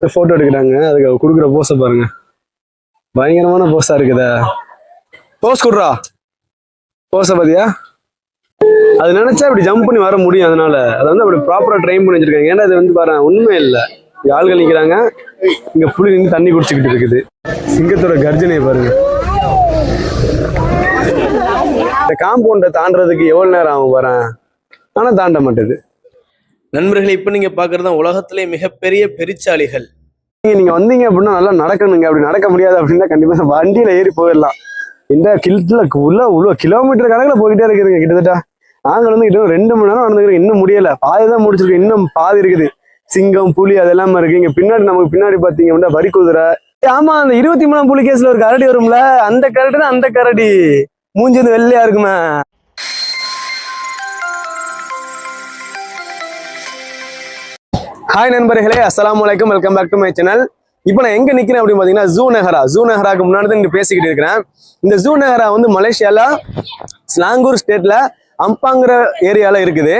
Photo எடுக்கிறாங்க. அதுக்கு கொடுக்குற போஸை பாருங்க, பயங்கரமான போஸா இருக்குதா. போஸ் கொடுறா, போஸை பாத்தியா? அது நினைச்சா அப்படி ஜம்ப் பண்ணி வர முடியும். அதனால அதை வந்து அப்படி ப்ராப்பரா ட்ரெயின் பண்ணி வச்சிருக்காங்க. ஏன்னா அது வந்து பாருங்க உண்மை இல்லை. ஆள்கள் நிற்கிறாங்க, இங்க புலி நின்று தண்ணி குடிச்சுக்கிட்டு இருக்குது. சிங்கத்தோட கர்ஜனையை பாருங்க. இந்த காம்பவுண்டை தாண்டறதுக்கு எவ்வளவு நேரம் ஆகும் வரேன், ஆனா தாண்ட மாட்டேது. நண்பர்களே, இப்ப நீங்க பாக்குறது உலகத்திலே மிகப்பெரிய பெருச்சாளிகள். நீங்க வந்தீங்க அப்படின்னா நல்லா நடக்கணுங்க. அப்படி நடக்க முடியாது அப்படின்னா கண்டிப்பா வண்டியில ஏறி போயிடலாம். இந்த கிலத்துல உள்ள கிலோமீட்டர் கணக்குல போயிட்டே இருக்குதுங்க. கிட்டத்தட்ட நாங்கள் வந்து இன்னும் 2 மணி நேரம் நடந்துக்கிறோம். இன்னும் முடியல, பாதிதான் முடிச்சிருக்கு. இன்னும் பாதி இருக்குது. சிங்கம், புலி அதெல்லாம இருக்கு. இங்க பின்னாடி நமக்கு பின்னாடி பாத்தீங்க அப்படின்னா வரி குதிரை. ஆமா, அந்த 23ஆம் புலி கேஸ்ல ஒரு கரடி வரும்ல, அந்த கரடி தான். அந்த கரடி மூஞ்சி வந்து வெள்ளையா இருக்குமே. ஹாய் நண்பர்களே, அஸ்ஸலாமு அலைக்கும், welcome back to my channel. இப்போ நான் எங்க நிக்கிறேன் அப்படின்னு பாத்தீங்கன்னா ஜூ நெஹராக்கு முன்னாடி தான் பேசிக்கிட்டு இருக்கிறேன். இந்த ஜூ நெஹரா வந்து மலேசியால ஸ்லாங்கூர் ஸ்டேட்ல அம்பாங்கிற ஏரியால இருக்குது.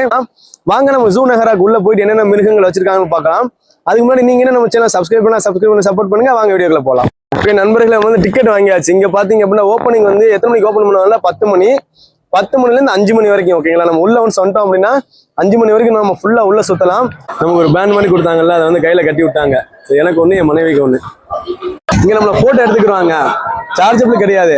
வாங்க நம்ம ஜூ நெஹராக்கு உள்ள போயிட்டு என்னென்ன மிருகங்கள் வச்சிருக்காங்கன்னு பார்க்கலாம். அதுக்கு முன்னாடி நீங்க என்ன நம்ம சேனல் சப்ஸ்கிரைப் பண்ணி சப்போர்ட் பண்ணுங்க. வாங்க வீடியோக்குள்ள போகலாம். ஓகே நண்பர்களே, வந்து டிக்கெட் வாங்கியாச்சு. இங்க பாத்தீங்க அப்படின்னா ஓப்பனிங் வந்து எத்தனை மணிக்கு ஓப்பன் பண்ணுவாங்க? 10 மணி. 10 மணிலேருந்து 5 மணி வரைக்கும். ஓகேங்களா? நம்ம உள்ள வந்து வந்துட்டோம் அப்படின்னா 5 மணி வரைக்கும் நம்ம ஃபுல்லா உள்ள சுத்தலாம். நமக்கு ஒரு பேண்ட் பண்ணி கொடுத்தாங்கல்ல, அதை வந்து கையில கட்டி விட்டாங்க. எனக்கு ஒண்ணு, என் மனைவிக்கு ஒண்ணு. இங்க நம்மள போட்டோ எடுத்துக்கிடுவாங்க, சார்ஜபிள் கிடையாது.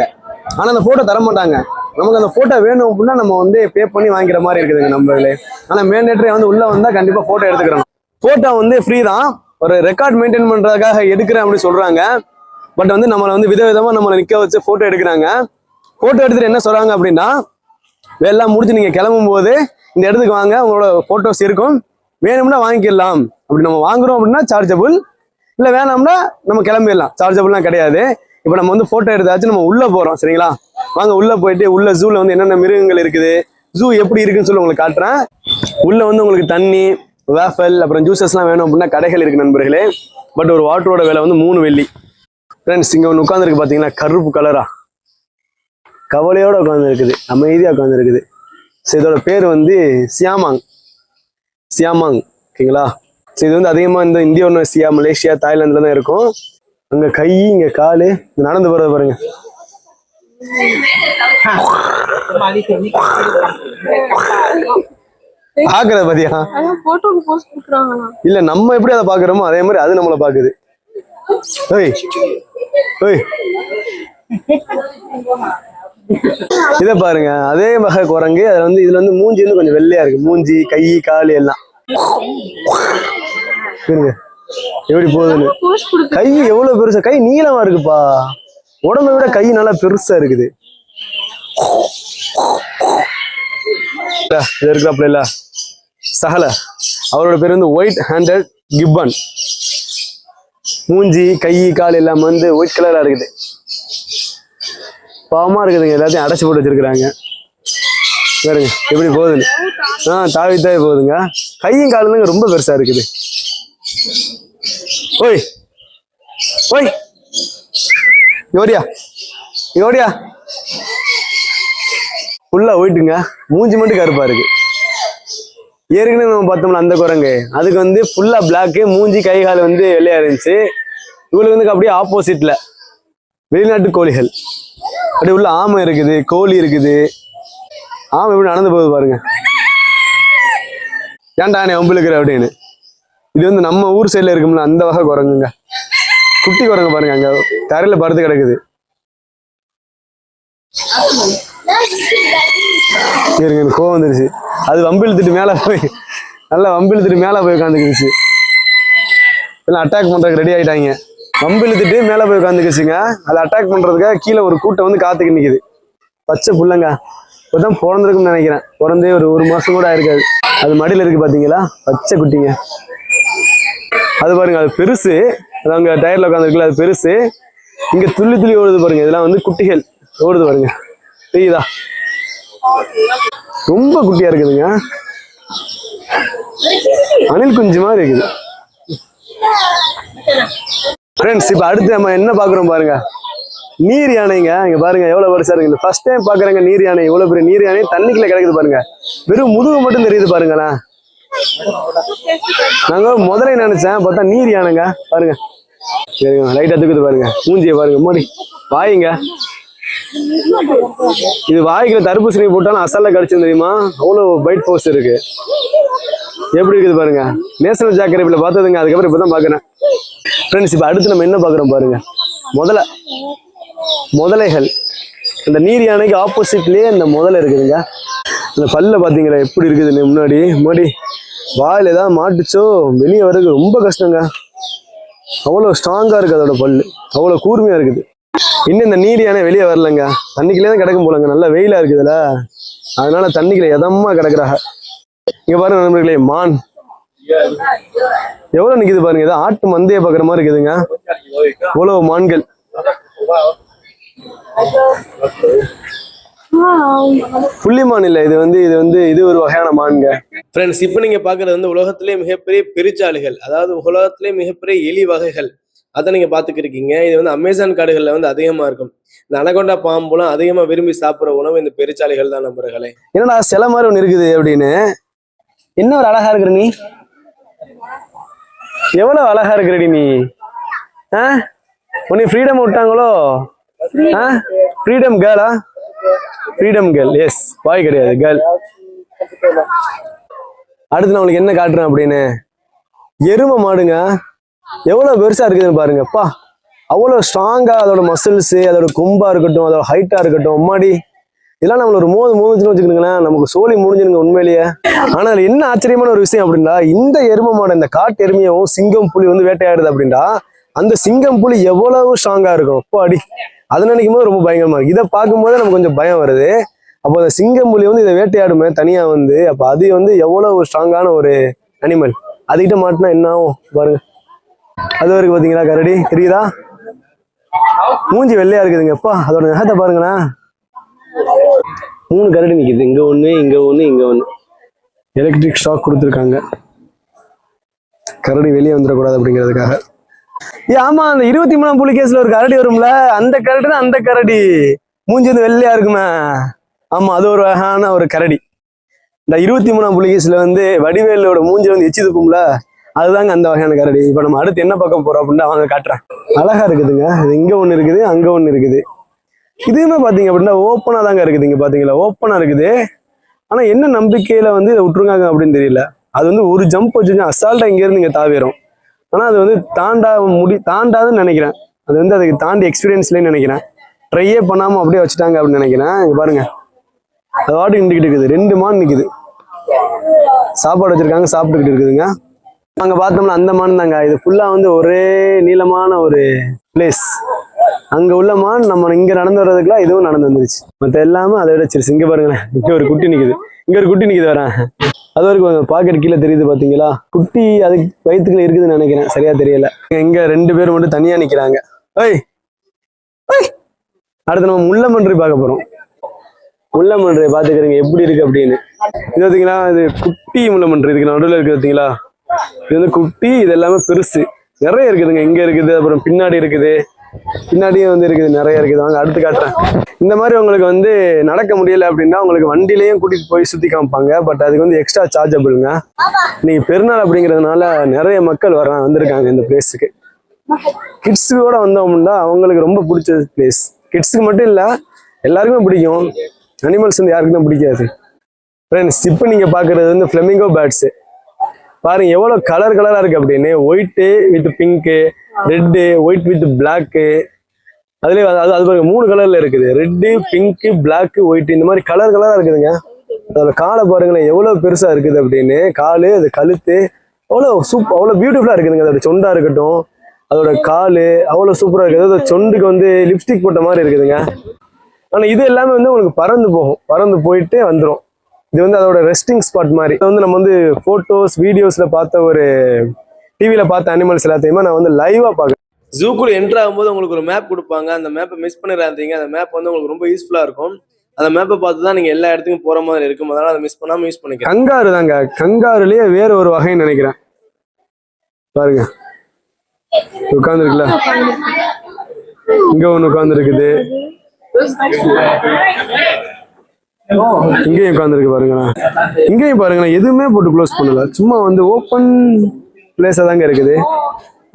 ஆனா அந்த போட்டோ தர மாட்டாங்க. நமக்கு அந்த போட்டோ வேணும் அப்படின்னா நம்ம வந்து பே பண்ணி வாங்கிற மாதிரி இருக்குதுங்க நம்மளே. ஆனா மேண்டேட்டரி வந்து உள்ள வந்தா கண்டிப்பா போட்டோ எடுத்துக்கிறோம். போட்டோ வந்து ஃப்ரீ தான். ஒரு ரெக்கார்ட் மெயின்டைன் பண்றதுக்காக எடுக்கிறேன் அப்படின்னு சொல்றாங்க. பட் வந்து நம்மளை வந்து விதவிதமா நம்மளை நிக்க வச்சு போட்டோ எடுக்கிறாங்க. போட்டோ எடுத்துட்டு என்ன சொல்றாங்க அப்படின்னா, எல்லாம் முடிச்சு நீங்க கிளம்பும் போது இந்த இடத்துக்கு வாங்க, உங்களோட போட்டோஸ் இருக்கும், வேணும்னா வாங்கிக்கலாம். அப்படி நம்ம வாங்குறோம் அப்படின்னா சார்ஜபிள், இல்லை வேணாம்னா நம்ம கிளம்பிடலாம். சார்ஜபிள்லாம் கிடையாது. இப்போ நம்ம வந்து போட்டோ எடுத்தாச்சு, நம்ம உள்ள போறோம். சரிங்களா? வாங்க உள்ள போயிட்டு உள்ள ஜூல வந்து என்னென்ன மிருகங்கள் இருக்குது, ஜூ எப்படி இருக்குன்னு சொல்லி உங்களுக்கு காட்டுறேன். உள்ள வந்து உங்களுக்கு தண்ணி, வேஃபல், அப்புறம் ஜூசஸ்லாம் வேணும் அப்படின்னா கடைகள் இருக்கு நண்பர்களே. பட் ஒரு வாட்டரோட விலை வந்து 3 வெள்ளி. ஃப்ரெண்ட்ஸ், இங்க ஒன்று உட்காந்துருக்கு பாத்தீங்கன்னா, கருப்பு கலரா கவலையோட உட்காந்து இருக்குது, அமைதியா உட்காந்து இருக்குது. இதோட பேர் வந்து சியாமாங். ஓகேங்களா? இது வந்து அதிகமா இந்த இந்தோனேசியா, மலேசியா, தாய்லாந்துல தான் இருக்கும். அங்க கை, இங்க காலு, நடந்து போறத பாருங்க. பாக்குறத பாத்தியா? இல்ல, நம்ம எப்படி அதை பாக்குறோமோ அதே மாதிரி அது நம்மளை பாக்குது. இத பாருங்க, அதே வகை குரங்கு. அதுல வந்து இதுல வந்து மூஞ்சி வந்து கொஞ்சம் வெள்ளையா இருக்கு. மூஞ்சி, கை, காலு எல்லாம் எப்படி போகுதுன்னு. கை எவ்வளவு பெருசா, கை நீளமா இருக்குப்பா. உடம்பை விட கை நல்லா பெருசா இருக்குது. இருக்கிறாப்ல சஹல, அவரோட பேர் வந்து ஒயிட் ஹேண்டட் கிப்பன். மூஞ்சி, கை, கால் எல்லாம் வந்து ஒயிட் கலரா இருக்குது. பாவமா இருக்குதுங்க. எல்லாத்தையும் அடைச்சு போட்டு வச்சிருக்கிறாங்க. பாருங்க எப்படி போகுதுன்னு. தாவி போகுதுங்க. கையும் காலுங்க ரொம்ப பெருசா இருக்குது. ஓய் ஓய், யோடியா ஃபுல்லா போயிட்டுங்க. மூஞ்சி மட்டும் கருப்பா இருக்கு. ஏற்கனவே நம்ம பார்த்தோம்னா அந்த குரங்கு, அதுக்கு வந்து ஃபுல்லா பிளாக்கு, மூஞ்சி, கை, கால் வந்து வெள்ளையா இருந்துச்சு. இவளுக்கு வந்து அப்படியே ஆப்போசிட்ல வெளிநாட்டு கோழிகள். அப்படி உள்ள ஆமை இருக்குது, கோழி இருக்குது. ஆமை எப்படி நடந்து போகுது பாருங்க. ஏன்டா நீ ஒம்பிழுக்கிற அப்படின்னு. இது வந்து நம்ம ஊர் சைட்ல இருக்கும்ல, அந்த வகை குரங்குங்க. குட்டி குரங்கு பாருங்க, அங்க தரையில படுத்து கிடக்குது. கோவம் வந்துருச்சு. அது வம்பிழுத்துட்டு மேல போய், நல்லா வம்பிழுத்துட்டு மேல போய் உட்காந்துக்கிடுச்சு. எல்லாம் அட்டாக் பண்றதுக்கு ரெடி ஆயிட்டாங்க. வம்பிழுத்துட்டு மேல போய் உட்காந்துக்கிச்சுங்க. அதை அட்டாக் பண்றதுக்காக கீழே ஒரு கூட்டம் வந்து காத்துக்கு நிக்குது. பச்சை புள்ளங்க, இப்பதான் பிறந்திருக்குன்னு நினைக்கிறேன். பிறந்தே ஒரு மாசம் கூட ஆயிருக்காது. அது மடியில இருக்கு பாத்தீங்களா, பச்சை குட்டிங்க. அது பாருங்க, அது பெருசு. அது அங்க டயர்ல உட்காந்துருக்குல்ல, அது பெருசு. இங்க துள்ளி துள்ளி ஓடுது பாருங்க. இதெல்லாம் வந்து குட்டிகள் ஓடுது பாருங்க, தெரியுதா? ரொம்ப குட்டியா இருக்குதுங்க. அணில் குஞ்சு மாதிரி இருக்குது. ஃப்ரெண்ட்ஸ், இப்ப அடுத்து நம்ம என்ன பாக்குறோம் பாருங்க, நீர் யானைங்க. இங்க பாருங்க எவ்வளவு பெருசா இருக்கு. ஃபர்ஸ்ட் டைம் பாக்குறாங்க நீர் யானை. இவ்வளவு பெரிய நீர் யானை தண்ணிக்குள்ள கிடக்குது பாருங்க. வெறும் முதுகு மட்டும் தெரியுது பாருங்களேன். நாங்க முதல்ல நினைச்சேன் பார்த்தா நீர் யானைங்க பாருங்க. சரிங்க லைட்டா தூக்குது பாருங்க. மூஞ்சியை பாருங்க மோடி வாயுங்க. இது வாய்க்குள்ள தர்பூசணி போட்டாலும் அசல்ல கடிச்சு தெரியுமா? அவ்வளவு பைட் ஃபோர்ஸ் இருக்கு. எப்படி இருக்குது பாருங்க. நேஷனல் ஜியோகிராஃபில பார்த்ததுங்க. அதுக்கப்புறம் இப்பதான் பாக்குறேன் ஃப்ரெண்ட்ஸ். இப்ப அடுத்து நம்ம என்ன பாக்குறோம் பாருங்க. முதலைகள். அந்த நீர் யானைக்கு ஆப்போசிட்லயே அந்த முதலை இருக்குதுங்க. அந்த பல்ல பாத்தீங்களா எப்படி இருக்குதுன்னு முன்னாடி வாயில ஏதாவது மாட்டுச்சோ வெளியே வர்றது ரொம்ப கஷ்டங்க. அவ்வளவு ஸ்ட்ராங்கா இருக்கு அதோட பல்லு. அவ்வளவு கூர்மையா இருக்குது. இன்னும் இந்த நீர் யானை வெளியே வரலங்க. தண்ணிக்குள்ளே தான் கிடக்கும் போலங்க. நல்லா வெயிலா இருக்குதுல்ல, அதனால தண்ணிக்குள்ள எதமா கிடக்குறாங்க. இங்க பாருங்க நண்பர்களே, மான் எவ்வளவு நிக்குது பாருங்க. ஏதோ ஆட்டு மந்தைய பாக்குற மாதிரி இருக்குதுங்க. இவ்வளவு மான்கள். புள்ளி மான் இல்ல, இது ஒரு வகையான மான்ங்க. ஃப்ரெண்ட்ஸ், இப்போ நீங்க பாக்குறது வந்து உலகத்திலே மிகப்பெரிய பெருச்சாளிகள், அதாவது உலகத்திலே மிகப்பெரிய எலி வகைகள். அதை நீங்க பாத்துக்கிருக்கீங்க. இது வந்து அமேசான் காடுகள்ல வந்து அதிகமா இருக்கும். இந்த அனகொண்டா பாம்புலாம் அதிகமா விரும்பி சாப்பிடுற உணவு இந்த பெருச்சாளிகள் தான் நண்பர்களே. என்னடா சில மாதிரி ஒண்ணு இருக்குது அப்படின்னு. என்ன ஒரு அழகா இருக்கிற நீ. எவ்வளவு அழகா இருக்கிறடி நீ. உன்னை ஃப்ரீடம் விட்டாங்களோ? ஃப்ரீடம் கேர்ளா? Freedom girl. எஸ், பாய் கிடையாது, கேர்ள். அடுத்து நான் உங்களுக்கு என்ன காட்டுறேன் அப்படின்னு, எருமை மாடுங்க. எவ்வளவு பெருசா இருக்குதுன்னு பாருங்கப்பா. அவ்வளவு ஸ்ட்ராங்கா அதோட மசில்ஸ், அதோட கொம்பா இருக்கட்டும், அதோட ஹைட்டா இருக்கட்டும், அம்மாடி இதெல்லாம் நம்மள ஒரு மோதுச்சுன்னு வச்சுக்கோங்களேன், நமக்கு சோழி முடிஞ்சுங்க உண்மையிலேயே. ஆனா அதுல என்ன ஆச்சரியமான ஒரு விஷயம் அப்படின்னா, இந்த எருமை மாடு, இந்த காட்டு எருமையும் சிங்கம் புலி வந்து வேட்டையாடுது அப்படின்னா, அந்த சிங்கம் புலி எவ்வளவு ஸ்ட்ராங்கா இருக்கும். அப்போ அடி அதை நினைக்கும் போது ரொம்ப பயங்கரமா இருக்கு. இதை பார்க்கும்போது நமக்கு கொஞ்சம் பயம் வருது. அப்போ அந்த சிங்கம் புலி வந்து இதை வேட்டையாடுமே தனியா வந்து, அப்ப அது வந்து எவ்வளவு ஒரு ஸ்ட்ராங்கான ஒரு அனிமல். அதுகிட்ட மாட்டினா என்ன ஆகும் பாருங்க. அது வரைக்கும் பாத்தீங்களா கரடி தெரியுதா? மூஞ்சி வெள்ளையா இருக்குதுங்கப்பா. அதோட நகத்தை பாருங்களேன். 3 கரடி நிக்குது. இங்க ஒண்ணு, இங்க ஒண்ணு, இங்க ஒண்ணு. எலக்ட்ரிக் ஷாக் கொடுத்துருக்காங்க கரடி வெளியே வந்துடக்கூடாது அப்படிங்கிறதுக்காக. ஆமா, அந்த 23ஆம் புலி கேஸ்ல ஒரு கரடி வரும்ல, அந்த கரடி தான். அந்த கரடி மூஞ்சி வந்து வெள்ளையா இருக்குமே. ஆமா, அது ஒரு வகையான ஒரு கரடி. இந்த 23ஆம் புலி கேஸ்ல வந்து வடிவேலோட மூஞ்சி வந்து எச்சி துப்பும்ல, அதுதாங்க அந்த வகையான கரடி. இப்ப நம்ம அடுத்து என்ன பக்கம் போறோம் அப்படின்னா அவங்க காட்டுறேன். அழகா இருக்குதுங்க. இங்க ஒண்ணு இருக்குது, அங்க ஒண்ணு இருக்குது. இதுவுமே பாத்தீங்க அப்படின்னா ஓப்பனா தாங்க இருக்குது. இங்க பாத்தீங்களா ஓப்பனா இருக்குது. ஆனா என்ன நம்பிக்கையில வந்து இதை விட்டுருக்காங்க அப்படின்னு தெரியல. அது வந்து ஒரு ஜம்ப் வச்சு அசால்ட்டா இங்க இருந்து இங்க தாவிரும். ஆனா அது வந்து தாண்டாதுன்னு நினைக்கிறேன். அது வந்து அதுக்கு தாண்டி எக்ஸ்பீரியன்ஸ்லன்னு நினைக்கிறேன். ட்ரையே பண்ணாம அப்படியே வச்சுட்டாங்க அப்படின்னு நினைக்கிறேன். இங்க பாருங்க, அது வாட்டு நின்றுக்கிட்டு இருக்குது. 2 மான் நிக்குது. சாப்பாடு வச்சிருக்காங்க, சாப்பிட்டுக்கிட்டு இருக்குதுங்க. அங்க பார்த்தோம்னா அந்த மான் தாங்க. இது ஃபுல்லா வந்து ஒரே நீளமான ஒரு பிளேஸ். அங்க உள்ள மான் நம்ம இங்க நடந்து வர்றதுக்குலாம் இதுவும் நடந்து வந்துருச்சு. மத்த எல்லாமே அதை விட சிறுசு. இங்க பாருங்களேன், இங்க ஒரு குட்டி நிக்குது. வரேன் அது வரைக்கும் பாக்கெட் கீழே தெரியுது பாத்தீங்களா? குட்டி அதுக்கு வயிற்றுக்குள்ள இருக்குதுன்னு நினைக்கிறேன், சரியா தெரியல. இங்க 2 பேர் மட்டும் தனியா நிக்கிறாங்க. அடுத்து நம்ம முள்ளமன்றி பார்க்க போறோம். முள்ளமன்றி பாத்துக்கிறீங்க எப்படி இருக்கு அப்படின்னு. இது பாத்தீங்களா, இது குட்டி முள்ளமன்றி. இதுக்கு நடுவில் இருக்கு பாத்தீங்களா, இது வந்து குட்டி. இது எல்லாமே பெருசு. நிறைய இருக்குதுங்க. இங்க இருக்குது, அப்புறம் பின்னாடி இருக்குது, பின்னாடியும் வந்து இருக்குது, நிறைய இருக்குது. வாங்க அடுத்து காட்டுறேன். இந்த மாதிரி உங்களுக்கு வந்து நடக்க முடியல அப்படின்னா உங்களுக்கு வண்டியிலையும் கூட்டிட்டு போய் சுத்தி காமிப்பாங்க. பட் அதுக்கு வந்து எக்ஸ்ட்ரா சார்ஜபிள்ங்க. நீங்க பெருநாள் அப்படிங்கிறதுனால நிறைய மக்கள் வந்திருக்காங்க இந்த பிளேஸுக்கு. கிட்ஸுக்கூட வந்தோம்னா அவங்களுக்கு ரொம்ப பிடிச்ச பிளேஸ். கிட்ஸுக்கு மட்டும் இல்ல, எல்லாருக்குமே பிடிக்கும். அனிமல்ஸ் வந்து யாருக்குமே பிடிக்காது. ஃப்ரெண்ட்ஸ், இப்போ நீங்க பாக்குறது வந்து ஃபிளமிங்கோ பேர்ட்ஸ். பாருங்க எவ்வளவு கலரா இருக்கு அப்படின்னு. White with pink, red, white with black. அதுலயே அது பாருங்க 3 கலர்ல இருக்குது. Red, pink, black, white. இந்த மாதிரி கலரா இருக்குதுங்க. அதோட காலை பாருங்களேன் எவ்வளவு பெருசா இருக்குது அப்படின்னு. காலு, அது கழுத்து அவ்வளவு பியூட்டிஃபுல்லா இருக்குதுங்க. அதோட சொண்டா இருக்கட்டும், அதோட காலு அவ்வளவு சூப்பரா இருக்குது. அதோட சொண்டுக்கு வந்து லிப்ஸ்டிக் போட்ட மாதிரி இருக்குதுங்க. ஆனா இது எல்லாமே வந்து உங்களுக்கு பறந்து போயிட்டு வந்துடும். இது வந்து அதோட ரெஸ்டிங் ஸ்பாட் மாதிரி. இது வந்து நம்ம வந்து போட்டோஸ் வீடியோஸ்ல பார்த்த ஒரு டிவியில பார்த்த அனிமல்ஸ் எல்லாத்தையுமே நான் வந்து லைவா பார்க்குறேன். ஜூக்குள்ள என்ட்ரு ஆகும்போது உங்களுக்கு ஒரு மேப் கொடுப்பாங்க. அந்த மேப்பை மிஸ் பண்ணிடாதீங்க. அந்த மேப் வந்து உங்களுக்கு ரொம்ப யூஸ்ஃபுல்லா இருக்கும். அந்த மேப்பை பார்த்து தான் நீங்க எல்லா இடத்துக்கும் போற மாதிரி இருக்கும். அதனால அதை மிஸ் பண்ணாம யூஸ் பண்ணிக்கலாம். கங்காரு தாங்க. கங்காருலயே வேற ஒரு வகைன்னு நினைக்கிறேன். பாருங்க உட்கார்ந்துருக்குல்ல, இங்க ஒண்ணு உட்கார்ந்து இருக்குது. இங்கேயும் உட்காந்துருக்கு பாருங்களேன். இங்கேயும் பாருங்களேன், எதுவுமே போட்டு க்ளோஸ் பண்ணல, சும்மா வந்து ஓப்பன் பிளேஸா தாங்க இருக்குது.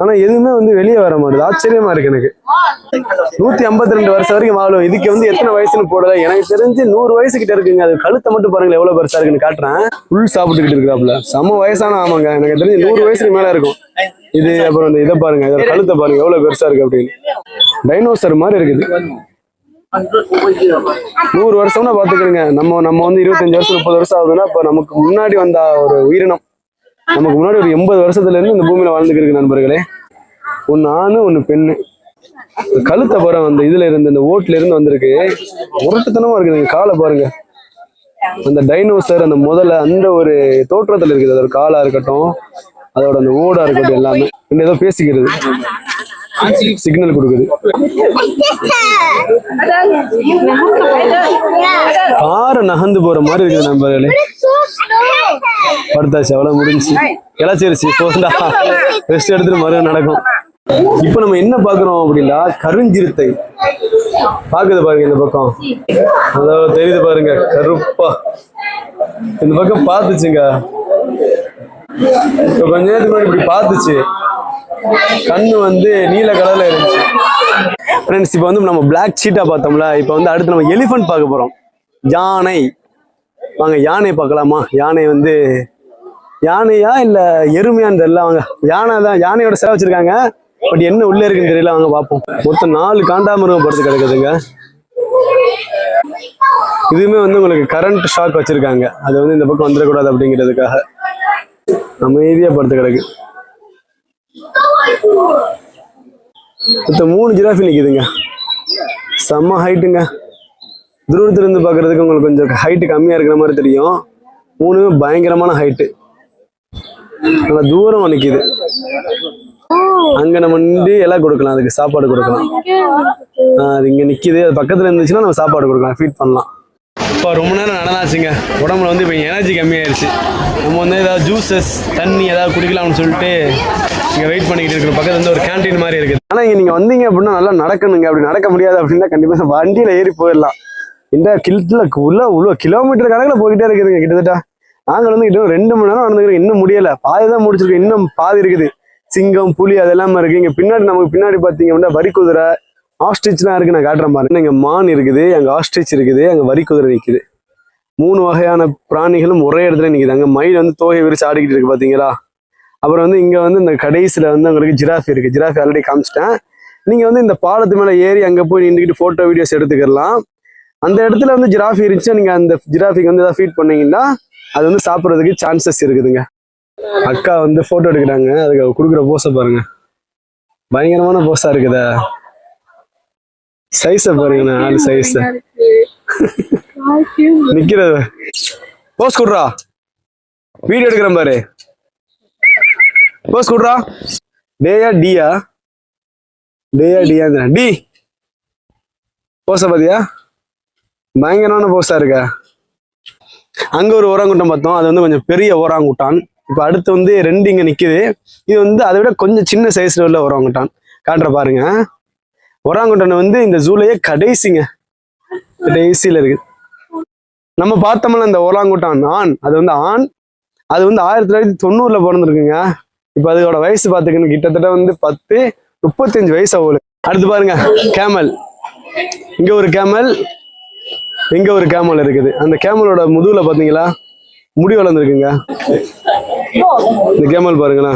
ஆனா எதுவுமே வந்து வெளியே வர மாட்டேது. ஆச்சரியமா இருக்கு எனக்கு. 152 வருஷம் வரைக்கும் வாழும். இதுக்கு வந்து எத்தனை வயசுன்னு போடல. எனக்கு தெரிஞ்சு 100 வயசு கிட்ட இருக்குங்க. அது கழுத்தை மட்டும் பாருங்களேன் எவ்வளவு பெருசா இருக்குன்னு காட்டுறேன். ஃபுல் சாப்பிட்டுக்கிட்டு இருக்கிறாப்புல. செம வயசான ஆமாங்க. எனக்கு தெரிஞ்சு 100 வயசுக்கு மேல இருக்கும் இது. அப்புறம் இந்த இதை பாருங்க, இதோட கழுத்தை பாருங்க எவ்வளவு பெருசா இருக்கு அப்படின்னு. டைனோசர் மாதிரி இருக்குது. 100 வருஷம்னா பாத்துக்கிறீங்க. நம்ம வந்து 25 வருஷம் 30 வருஷம் ஆகுதுன்னா இப்ப நமக்கு முன்னாடி வந்த ஒரு உயிரினம் நமக்கு முன்னாடி ஒரு 80 வருஷத்துல இருந்து இந்த பூமியில வாழ்ந்துருக்கு நண்பர்களே. ஒன்னு ஆணு ஒன்னு பெண்ணு. கழுத்தை பாருங்க, அந்த இதுல இருந்து இந்த ஓட்டுல இருந்து வந்திருக்கு. முரட்டுத்தனமா இருக்குது. காலை பாருங்க, அந்த டைனோசர் அந்த முதல்ல அந்த ஒரு தோற்றத்துல இருக்குது. அதோட காலா இருக்கட்டும், அதோட அந்த ஓடா இருக்கட்டும், எல்லாமே ஏதோ பேசிக்கிறது, சிக்னல் கொடுக்குது. காரை நகர்ந்து போற மாதிரி இருக்குது நண்பர்களே. படுத்தாச்சு, அவ்வளவு முடிஞ்சு இழைச்சிருச்சு. போதா ரெஸ்ட் எடுத்துட்டு மறுபடியும் நடக்கும். இப்ப நம்ம என்ன பாக்குறோம் அப்படின்னா கருஞ்சிறுத்தை பாக்குது பாருங்க. இந்த பக்கம் அதாவது தெரியுது பாருங்க, கருப்பா இந்த பக்கம் பாத்துச்சுங்க. இப்ப கொஞ்ச நேரத்துக்கு முன்னாடி இப்படி பாத்துச்சு. கண்ணு வந்து நீல கலர்ல இருந்துச்சு. ஃப்ரெண்ட்ஸ், இப்போ வந்து நம்ம பிளாக் சீட்டா பார்த்தோம்ல. இப்போ வந்து அடுத்து நம்ம எலிஃபண்ட் பார்க்க போறோம். யானை. வாங்க யானை பார்க்கலாமா? யானை வந்து யானையா இல்ல எருமையான்னு தெரியல. வாங்க யானை தான். யானையோட சிலை வச்சிருக்காங்க. பட் என்ன உள்ள இருக்குன்னு தெரியல. வாங்க பார்ப்போம். மொத்தம் 4 காண்டாமிருகம் படுத்து கிடக்குதுங்க. இதுவுமே வந்து உங்களுக்கு கரண்ட் ஷாக் வச்சிருக்காங்க. அது வந்து இந்த பக்கம் வந்துடக்கூடாது அப்படிங்கிறதுக்காக அமைதியா படுத்து கிடக்கு. மொத்தம் 3 ஜிராஃபி நிக்குதுங்க. செம்ம ஹைட்டுங்க. தூரத்துல இருந்து பாக்குறதுக்கு உங்களுக்கு கொஞ்சம் ஹைட்டு கம்மியா இருக்கிற மாதிரி தெரியும். 3மே பயங்கரமான ஹைட்டு. நல்லா தூரம் நிக்குது. அங்க நம்ம நின்று எல்லாம் கொடுக்கலாம், அதுக்கு சாப்பாடு கொடுக்கலாம். அது இங்க நிக்குது. அது பக்கத்துல இருந்துச்சுன்னா நம்ம சாப்பாடு கொடுக்கலாம், ஃபீட் பண்ணலாம். இப்போ ரொம்ப நேரம் நடனாச்சுங்க. உடம்புல வந்து இப்போ எனர்ஜி கம்மியாயிருச்சு. நம்ம வந்து ஏதாவது ஜூஸஸ் தண்ணி ஏதாவது குடிக்கலாம்னு சொல்லிட்டு இங்கே வெயிட் பண்ணிக்கிட்டு இருக்கிற பக்கத்துல வந்து ஒரு கேன்டீன் மாதிரி இருக்குது. ஆனால் இங்கே நீங்கள் வந்தீங்க அப்படின்னா நல்லா நடக்கணுங்க. அப்படி நடக்க முடியாது அப்படின்னா கண்டிப்பாக வண்டியில் ஏறி போயிடலாம். இந்த உள்ள கிலோமீட்டர் கணக்கில் போய்கிட்டே இருக்குதுங்க. கிட்டத்தட்ட நாங்கள் வந்து கிட்ட 2 மணி நேரம் நடந்துக்கிறோம். இன்னும் முடியலை. பாதி தான் முடிச்சிருக்கோம். இன்னும் பாதி இருக்குது. சிங்கம், புலி அதெல்லாமே இருக்கு. இங்கே பின்னாடி நமக்கு பின்னாடி பார்த்தீங்க அப்படின்னா வரி குதிரை, ஆஸ்ட்ரிச்லாம் இருக்கு. நான் காட்டுறேன் பாருங்க. இங்க மான் இருக்குது, அங்க ஆஸ்ட்ரிச் இருக்குது, அங்க வரி குதிரை நிக்குது. 3 வகையான பிராணிகளும் ஒரே இடத்துல நிக்குது. அங்க மயில் வந்து தோகை விரிச்சு ஆடிக்கிட்டு இருக்கு பாத்தீங்களா. அப்புறம் வந்து இங்க வந்து இந்த கடைசியில வந்து உங்களுக்கு ஜிராஃபி இருக்கு. ஜிராஃபி ஆல்ரெடி காமிச்சிட்டேன். நீங்க வந்து இந்த பாலத்து மேல ஏறி அங்க போய் நின்றுக்கிட்டு போட்டோ வீடியோஸ் எடுத்துக்கலாம். அந்த இடத்துல வந்து ஜிராஃபி இருந்துச்சுன்னா நீங்க அந்த ஜிராஃபிக்கு வந்து ஏதாவது ஃபீட் பண்ணீங்கன்னா அது வந்து சாப்பிட்றதுக்கு சான்சஸ் இருக்குதுங்க. அக்கா வந்து போட்டோ எடுக்கிறாங்க. அதுக்கு கொடுக்குற போஸை பாருங்க, பயங்கரமான போஸா இருக்குதா. சைஸ பாருங்க, 4 சைஸ் நிக்கிறது. போஸ் குடுறா, வீடியோ எடுக்கிறேன் பாரு. போஸ் குடுறா. டேயா டியா? டேயா டியா? டி போஸ பாத்தியா? பயங்கரமான போஸா இருக்க. அங்க ஒரு ஓராங்குட்டன் பார்த்தோம். அது வந்து கொஞ்சம் பெரிய ஓராங்குட்டான். இப்ப அடுத்து வந்து 2 இங்க நிக்குது. இது வந்து அதை விட கொஞ்சம் சின்ன சைஸ்ல உள்ள ஓராங்குட்டான். காட்டுற பாருங்க. ஒராங்குட்டன் வந்து இந்த ஜூலையே கடைசிங்க, கடைசியில இருக்கு. நம்ம பார்த்தோம்ல இந்த ஒராங்குட்டான் ஆண், அது வந்து ஆண். அது வந்து 1990ல பிறந்திருக்குங்க. இப்ப அதோட வயசு பார்த்துக்கணும் கிட்டத்தட்ட வந்து 35 வயசு ஆகுது. அடுத்து பாருங்க கேமல். இங்க ஒரு கேமல், இங்க ஒரு கேமல் இருக்குது. அந்த கேமலோட முதுகுல பாத்தீங்களா முடி வளர்ந்துருக்குங்க. இந்த கேமல் பாருங்களா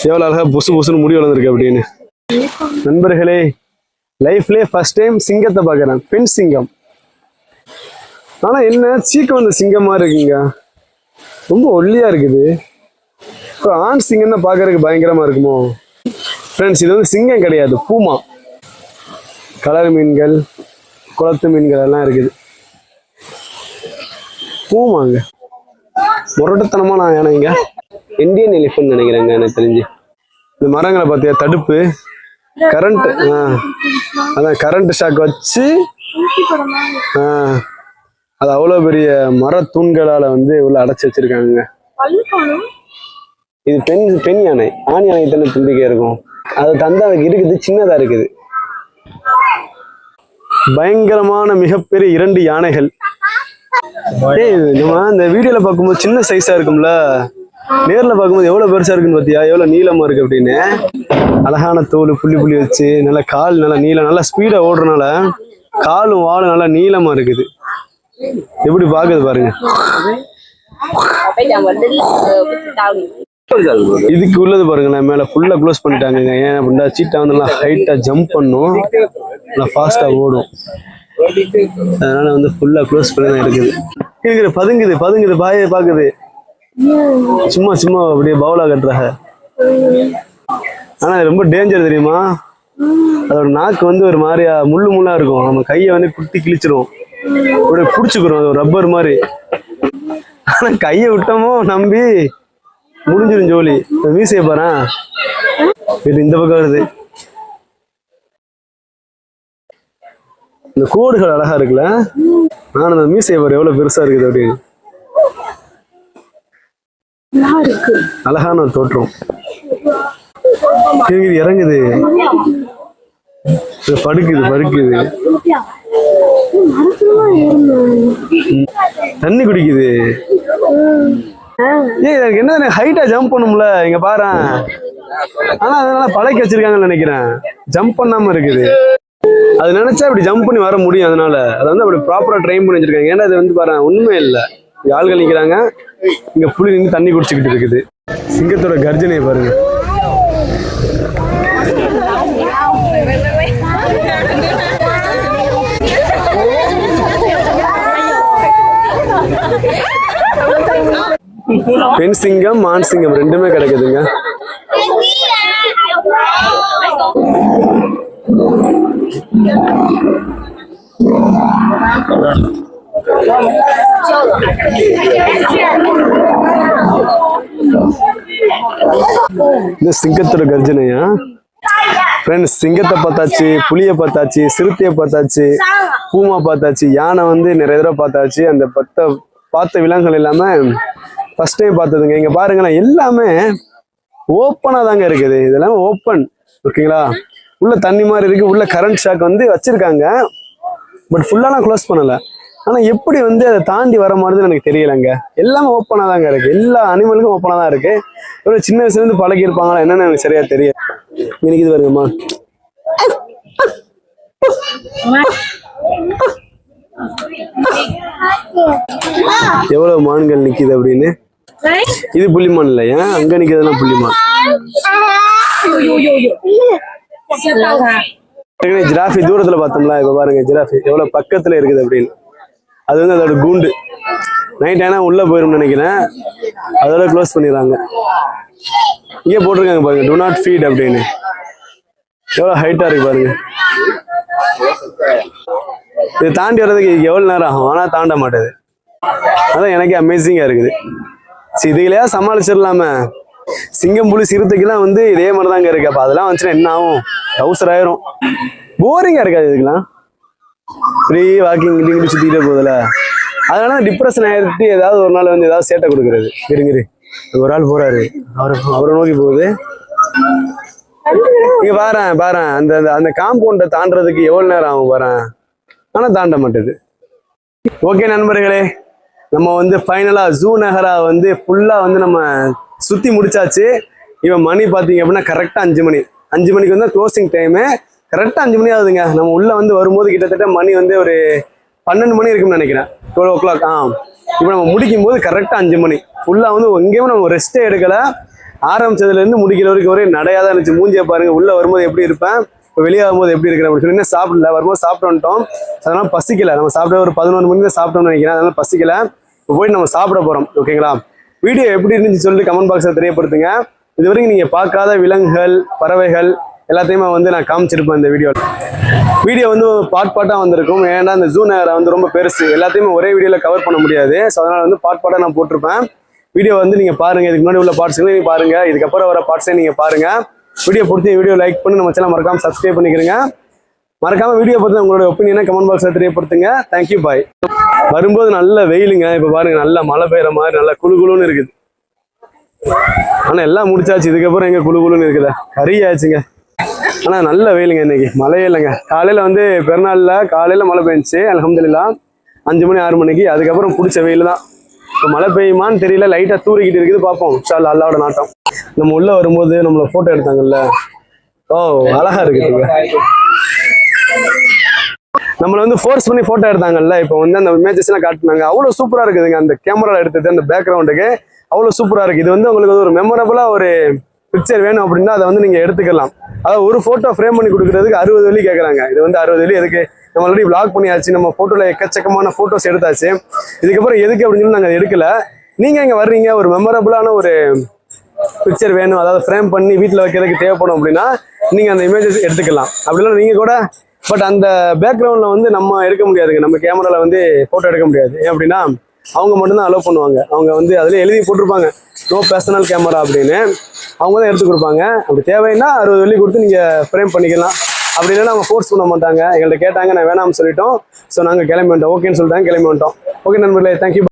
எவ்வளவு அழகா புசு புசுன்னு முடி வளர்ந்துருக்கு அப்படின்னு. நண்பர்களே, லைஃப்லயே ஃபர்ஸ்ட் டைம் சிங்கத்தை பாக்குறேன். பெண் சிங்கம். ஆனா என்ன சீக்கிரம் வந்து சிங்கம் மாதிரி இருக்குங்க. ரொம்ப ஒல்லியா இருக்குது. இப்போ ஆண் சிங்கம் தான் பாக்குறதுக்கு பயங்கரமா இருக்குமோ? ஃப்ரெண்ட்ஸ், இது வந்து சிங்கம் கிடையாது, பூமா. கலர் மீன்கள், குளத்து மீன்கள் எல்லாம் இருக்குது. பூமாங்க. முரட்டுத்தனமான யானைங்க. இந்தியன் எலிஃபண்ட் நினைக்கிறேங்க எனக்கு தெரிஞ்சு. இந்த மரங்களை பார்த்தியா, தடுப்பு கரண்ட். அதான் கரண்ட் ஷாக் வச்சு அது அவ்வளோ பெரிய மர தூண்களால வந்து உள்ள அடைச்சி வச்சிருக்காங்க. இது பெண் யானை. ஆண் யானை தானே தும்பிக்கை இருக்கும். அது தந்தாவுக்கு இருக்குது, சின்னதா இருக்குது. பயங்கரமான மிகப்பெரிய 2 யானைகள். ஏய் நம்ம இந்த வீடியோல பார்க்கும்போது சின்ன சைஸா இருக்கும்ல, நேர்ல பார்க்கும்போது எவ்வளவு பெருசா இருக்குன்னு பாத்தியா, எவ்வளவு நீளமா இருக்கு அப்படின்னு. அழகான தோல் புள்ளி புள்ளி வச்சு, நல்லா கால் நல்லா நீளம், நல்லா ஸ்பீடா ஓடுறதுனால காலும் வாலும் நல்லா நீளமா இருக்குது. எப்படி பாக்குது பாருங்க. இதுக்கு உள்ளது பாருங்களேன், மேல ஃபுல்லா க்ளோஸ் பண்ணிட்டாங்க. ஏன் அப்படின்னா சீட்டா வந்து நல்லா ஹைட்டா ஜம்ப் பண்ணும், நல்லா ஃபாஸ்டா ஓடும். அதனால வந்து ஃபுல்லா க்ளோஸ் பண்ணி தான் இருக்குது. பதுங்குது பாயை பாக்குது. சும்மா அப்படியே பவுலா கட்டுறாங்க. ஆனா ரொம்ப டேஞ்சர் தெரியுமா, அதோட நாக்கு வந்து ஒரு மாதிரியா முள்ளா இருக்கும். நம்ம கையை வந்து குட்டி கிழிச்சிரும், அப்படியே புடிச்சுக்கிறோம், அது ஒரு ரப்பர் மாதிரி. ஆனா கையை விட்டோமோ நம்பி முடிஞ்சிரும் ஜோலி. மீசைய பாரு, இது இந்த பக்கம் வருது. இந்த கோடுகள் அழகா இருக்குல்ல. நான் அந்த மீசைய பாரு எவ்வளவு பெருசா இருக்குது அப்படின்னு. அழகான ஒரு தோற்றம். இறங்குது, படுக்குது, தண்ணி குடிக்குது. எனக்கு என்ன ஹைட்டா ஜம்ப் பண்ணும்ல, இங்க பாரு. ஆனா அதனால பழக்கி வச்சிருக்காங்கன்னு நினைக்கிறேன், ஜம்ப் பண்ணாம இருக்குது. அது நினைச்சா இப்படி ஜம்ப் பண்ணி வர முடியும். அதனால அதை வந்து அப்படி ப்ராப்பரா ட்ரெயின் பண்ணி வச்சிருக்காங்க. ஏன்னா அது வந்து பாரு உண்மை இல்லை, ஆள்கள் நிக்கிறாங்க, இங்க புலி நின்று தண்ணி குடிச்சுக்கிட்டு இருக்குது. சிங்கத்தோட கர்ஜனையை பாருங்க. பெண் சிங்கம் ஆண் சிங்கம் ரெண்டுமே கிடைக்குதுங்க. இந்த சிங்கத்தோட கர்ஜனையா ஃப்ரெண்ட்ஸ். சிங்கத்தை பார்த்தாச்சு, புலியை பார்த்தாச்சு, சிறுத்தையை பார்த்தாச்சு, பூமா பார்த்தாச்சு, யானை வந்து நிறைய தடவை பார்த்தாச்சு. அந்த பார்த்த விலங்குகள் எல்லாமே ஃபர்ஸ்ட் டைம் பார்த்ததுங்க. இங்க பாருங்களேன், எல்லாமே ஓப்பனா தாங்க இருக்குது. இதெல்லாம் ஓப்பன், ஓகேங்களா. உள்ள தண்ணி மாதிரி இருக்கு, உள்ள கரண்ட் ஷாக் வந்து வச்சிருக்காங்க, பட் ஃபுல்லாலாம் க்ளோஸ் பண்ணல. ஆனா எப்படி வந்து அதை தாண்டி வர மாதிரின்னு எனக்கு தெரியலங்க. எல்லாமே ஓப்பனா தாங்க இருக்கு, எல்லா அனிமலுக்கும் ஓப்பனா தான் இருக்கு. ஒரு சின்ன வயசுல இருந்து பழகி இருப்பாங்களா என்னன்னு எனக்கு சரியா தெரியும். எனக்கு இது வருங்கம்மா, எவ்வளவு மான்கள் நிக்குது அப்படின்னு. இது புள்ளிமான் இல்லையா, அங்க நிக்கிறதுலாம் புள்ளிமான். ஜிராஃபி தூரத்துல பார்த்தோம்ல, இப்ப பாருங்க ஜிராஃபி எவ்வளவு பக்கத்துல இருக்குது அப்படின்னு. அது வந்து அதோட கூண்டு. நைட் ஆனா உள்ள போயிரும் நினைக்கிறேன், அதோட க்ளோஸ் பண்ணிடுறாங்க. இங்கே போட்டிருக்காங்க பாருங்க, டு நாட் ஃபீட் அப்படின்னு. எவ்வளவு ஹைட்டா இருக்கு பாருங்க. இது தாண்டி வர்றதுக்கு எவ்வளவு நேரம் ஆகும், ஆனா தாண்ட மாட்டேது. அதான் எனக்கு அமேசிங்கா இருக்குது. இதுலையா சமாளிச்சிடலாம. சிங்கம் புலி சிறுத்தைக்கெல்லாம் வந்து இதே மாதிரிதாங்க இருக்கு. அப்ப அதெல்லாம் வந்துச்சுன்னா என்ன ஆகும், அவசரம் ஆயிரும். போரிங்கா இருக்காது இதுக்கெல்லாம். ஃப்ரீ வாக்கிங் இங்கிட்டு சுத்திக்கிட்டே போகுதுல, அதனால டிப்ரெஷன் ஆயிட்டு ஏதாவது ஒரு நாள் வந்து ஏதாவது சேட்டை கொடுக்குறது. இருங்கிரு, ஒரு ஆள் போறாரு, அவரை நோக்கி போகுது. இங்க பாரு அந்த அந்த காம்பவுண்டை தாண்டறதுக்கு எவ்வளவு நேரம் ஆகும் பாரு, ஆனா தாண்ட மாட்டேது. ஓகே நண்பர்களே, நம்ம வந்து ஃபைனலா ஜூ நகரா வந்து ஃபுல்லா வந்து நம்ம சுத்தி முடிச்சாச்சு. இவன் மணி பாத்தீங்க அப்படின்னா கரெக்டா 5 மணி. 5 மணிக்கு வந்து க்ளோசிங் டைமு. கரெக்டா 5 மணி ஆகுதுங்க. நம்ம உள்ள வந்து வரும்போது கிட்டத்தட்ட மணி வந்து ஒரு 12 மணி இருக்குன்னு நினைக்கிறேன், 12 o'clock. இப்போ நம்ம முடிக்கும் போது கரெக்டா 5 மணி. ஃபுல்லா வந்து எங்கேயும் நம்ம ரெஸ்டே எடுக்கல. ஆரம்பிச்சதுல இருந்து முடிக்கிற வரைக்கும் ஒரே நடையாதான் இருந்துச்சு. மூஞ்சியை பாருங்க, உள்ள வரும்போது எப்படி இருப்பேன், இப்போ வெளியாகும் போது எப்படி இருக்கிறேன் அப்படின்னு சொல்லி. இன்னும் சாப்பிடல, வரும்போது சாப்பிட்டு வந்துட்டோம், அதனால பசிக்கல. நம்ம சாப்பிட ஒரு 11 மணி தான் சாப்பிட்டோம்னு நினைக்கிறேன், அதனால பசிக்கல. இப்போ போயிட்டு நம்ம சாப்பிட போறோம், ஓகேங்களா. வீடியோ எப்படி இருந்துச்சு சொல்லிட்டு கமெண்ட் பாக்ஸில் தெரியப்படுத்துங்க. இது வரைக்கும் நீங்க பார்க்காத விலங்குகள், பறவைகள் எல்லாத்தையுமே வந்து நான் காமிச்சிருப்பேன் இந்த வீடியோ வந்து பார்ட்டா வந்திருக்கும். ஏன்னா இந்த ஜூ நகரா வந்து ரொம்ப பெருசு, எல்லாத்தையுமே ஒரே வீடியோல கவர் பண்ண முடியாது. ஸோ அதனால வந்து பார்ட்டா நான் போட்டிருப்பேன். வீடியோ வந்து நீங்க பாருங்க, இதுக்கு முன்னாடி உள்ள பார்ட்ஸ்களை நீங்க பாருங்க, இதுக்கப்புறம் வர பார்ட்ஸை நீங்க பாருங்க. வீடியோ பிடிச்சி வீடியோ லைக் பண்ணி நம்ம சேனல் மறக்காம சப்ஸ்கிரைப் பண்ணிக்கிறீங்க. மறக்காம வீடியோ பத்தி உங்களோட ஒப்பீனியனை கமெண்ட் பாக்ஸ்ல தெரியப்படுத்துங்க. தேங்க்யூ, பாய். வரும்போது நல்ல வெயிலுங்க. இப்ப பாருங்க, நல்லா மழை பெய்யற மாதிரி நல்லா குளுகுளுன்னு இருக்குது. ஆனா எல்லாம் முடிச்சாச்சு, இதுக்கப்புறம் எங்க குளுகுளுன்னு இருக்குதா, கறி ஆச்சுங்க. ஆனால் நல்ல வெயிலுங்க இன்னைக்கு, மழையே இல்லைங்க. காலையில் வந்து பெருநாளில் காலையில் மழை பெஞ்சிச்சு அல்ஹம்துலில்லாஹ் 5 மணி 6 மணிக்கு. அதுக்கப்புறம் பிடிச்ச வெயில் தான். இப்போ மழை பெய்யுமான்னு தெரியல, லைட்டாக தூரிக்கிட்டு இருக்குது, பார்ப்போம் இன்ஷா அல்லாஹ், அல்லாஹ்வோட நாட்டம். நம்ம உள்ளே வரும்போது நம்மளை ஃபோட்டோ எடுத்தாங்கல்ல, ஓ அழகா இருக்குதுங்க. நம்மளை வந்து ஃபோர்ஸ் பண்ணி ஃபோட்டோ எடுத்தாங்கல்ல, இப்போ வந்து அந்த இமேஜஸ்லாம் காட்டினாங்க, அவ்வளோ சூப்பராக இருக்குதுங்க. அந்த கேமராவில் எடுத்தது அந்த பேக்ரவுண்டுக்கு அவ்வளோ சூப்பராக இருக்குது. இது வந்து உங்களுக்கு ஒரு மெமரபுளாக ஒரு பிக்சர் வேணும் அப்படின்னா அதை வந்து நீங்கள் எடுத்துக்கலாம். அதாவது ஒரு ஃபோட்டோ ஃப்ரேம் பண்ணி கொடுக்குறதுக்கு 60 வெள்ளி கேட்குறாங்க. இது வந்து 60 வெள்ளி எதுக்கு? நம்ம ஆல்ரெடி விளாக் பண்ணியாச்சு, நம்ம ஃபோட்டோவில் எக்கச்சக்கமான ஃபோட்டோஸ் எடுத்தாச்சு. இதுக்கப்புறம் எதுக்கு அப்படின்னு சொல்லி நாங்கள் எடுக்கல. நீங்கள் இங்கே வர்றீங்க, ஒரு மெமரபுளான ஒரு பிக்சர் வேணும், அதாவது ஃப்ரேம் பண்ணி வீட்டில் வைக்கிறதுக்கு தேவைப்படும் அப்படின்னா நீங்கள் அந்த இமேஜஸ் எடுத்துக்கலாம். அப்படிலாம் நீங்கள் கூட, பட் அந்த பேக்ரவுண்டில் வந்து நம்ம எடுக்க முடியாதுங்க. நம்ம கேமராவில் வந்து ஃபோட்டோ எடுக்க முடியாது. ஏன் அப்படின்னா அவங்க மட்டும்தான் அலோவ் பண்ணுவாங்க. அவங்க வந்து அதில் எழுதி போட்டிருப்பாங்க நோ பர்சனல் கேமரா அப்படின்னு. அவங்க தான் எடுத்து கொடுப்பாங்க. அப்படி தேவைன்னா 60 வெள்ளி கொடுத்து நீங்கள் ஃப்ரேம் பண்ணிக்கலாம். அப்படி இல்லைன்னா அவங்க ஃபோர்ஸ் பண்ண மாட்டாங்க. எங்கள்கிட்ட கேட்டாங்க, நான் வேணாம்னு சொல்லிட்டோம். ஸோ நாங்கள் கிளம்பி வந்துட்டோம். ஓகேன்னு சொல்லிட்டாங்க, கிளம்பி வந்துட்டோம். ஓகே நண்பர்களே, தேங்க்யூ.